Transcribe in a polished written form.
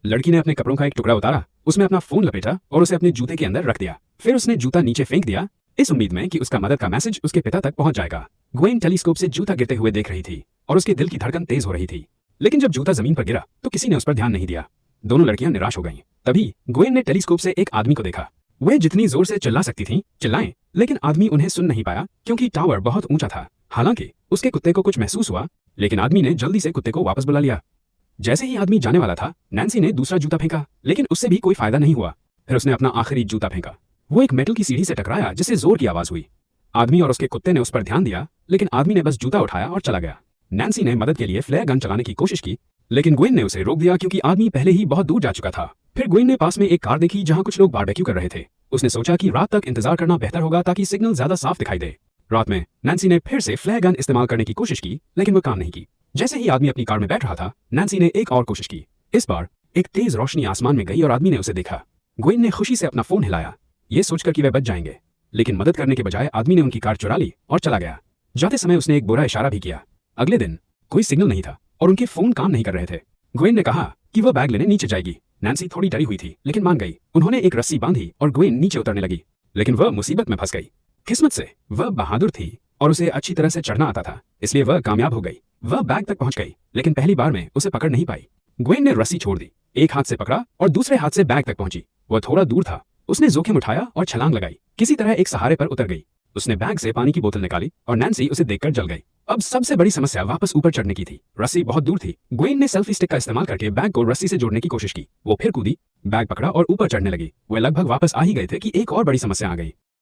लड़की ने अपने कपड़ों का एक टुकड़ा उतारा, उसमें अपना फोन लपेटा और उसे अपने जूते के अंदर रख दिया। फिर उसने जूता नीचे फेंक दिया, इस उम्मीद में कि उसका मदद का मैसेज उसके पिता तक पहुंच जाएगा। ग्वेन टेलीस्कोप से जूता गिरते हुए देख रही थी और उसके दिल की धड़कन तेज हो रही थी। लेकिन जब जूता जमीन पर गिरा तो किसी ने उस पर ध्यान नहीं दिया। दोनों लड़कियां निराश हो गईं। तभी ग्वेन ने टेलीस्कोप से एक आदमी को देखा। वह जितनी जोर से चिल्ला सकती थीं, चिल्लाएं, लेकिन आदमी उन्हें सुन नहीं पाया क्योंकि टावर बहुत ऊंचा था। हालांकि उसके कुत्ते को कुछ महसूस हुआ, लेकिन आदमी ने जल्दी से कुत्ते को वापस बुला लिया। जैसे ही आदमी जाने वाला था, नैन्सी ने दूसरा जूता फेंका, लेकिन उससे भी कोई फायदा नहीं हुआ। फिर उसने अपना आखिरी जूता फेंका। वो एक मेटल की सीढ़ी से टकराया जिससे जोर की आवाज हुई। आदमी और उसके कुत्ते ने उस पर ध्यान दिया, लेकिन आदमी ने बस जूता उठाया और चला गया। नैन्सी ने मदद के लिए फ्लेयर गन चलाने की कोशिश की, लेकिन ग्वेन ने उसे रोक दिया क्योंकि आदमी पहले ही बहुत दूर जा चुका था। फिर ग्वेन ने पास में एक कार देखी जहां कुछ लोग बारबेक्यू कर रहे थे। उसने सोचा कि रात तक इंतजार करना बेहतर होगा ताकि सिग्नल ज्यादा साफ दिखाई दे। रात में नैन्सी ने फिर से फ्लेयर गन इस्तेमाल करने की कोशिश की, लेकिन वो काम नहीं की। जैसे ही आदमी अपनी कार में बैठ रहा था, नैन्सी ने एक और कोशिश की। इस बार एक तेज रोशनी आसमान में गई और आदमी ने उसे देखा। ग्वेन ने खुशी से अपना फोन हिलाया, ये सोचकर कि वे बच जाएंगे, लेकिन मदद करने के बजाय आदमी ने उनकी कार चुरा ली और चला गया। जाते समय उसने एक बुरा इशारा भी किया। अगले दिन कोई सिग्नल नहीं था और उनके फोन काम नहीं कर रहे थे। ग्वेन ने कहा कि वह बैग लेने नीचे जाएगी। नैन्सी थोड़ी डरी हुई थी, लेकिन मान गई। उन्होंने एक रस्सी बांधी और ग्वेन नीचे उतरने लगी, लेकिन वह मुसीबत में फंस गई। किस्मत से वह बहादुर थी और उसे अच्छी तरह से चढ़ना आता था, इसलिए वह कामयाब हो गई। वह बैग तक पहुंच गई, लेकिन पहली बार में उसे पकड़ नहीं पाई। ग्वेन ने रस्सी छोड़ दी, एक हाथ से पकड़ा और दूसरे हाथ से बैग तक पहुंची। वह थोड़ा दूर था। उसने जोखिम उठाया और छलांग लगाई। किसी तरह एक सहारे पर उतर गई। उसने बैग से पानी की बोतल निकाली और नैन्सी उसे देखकर जल गई। अब सबसे बड़ी समस्या वापस ऊपर चढ़ने की थी। रस्सी बहुत दूर थी। ग्वेन ने सेल्फी स्टिक का इस्तेमाल करके बैग को रस्सी से जोड़ने की कोशिश की। वो फिर कूदी, बैग पकड़ा और ऊपर चढ़ने लगी। वे लगभग वापस आ ही गए थे कि एक और बड़ी समस्या आ गई।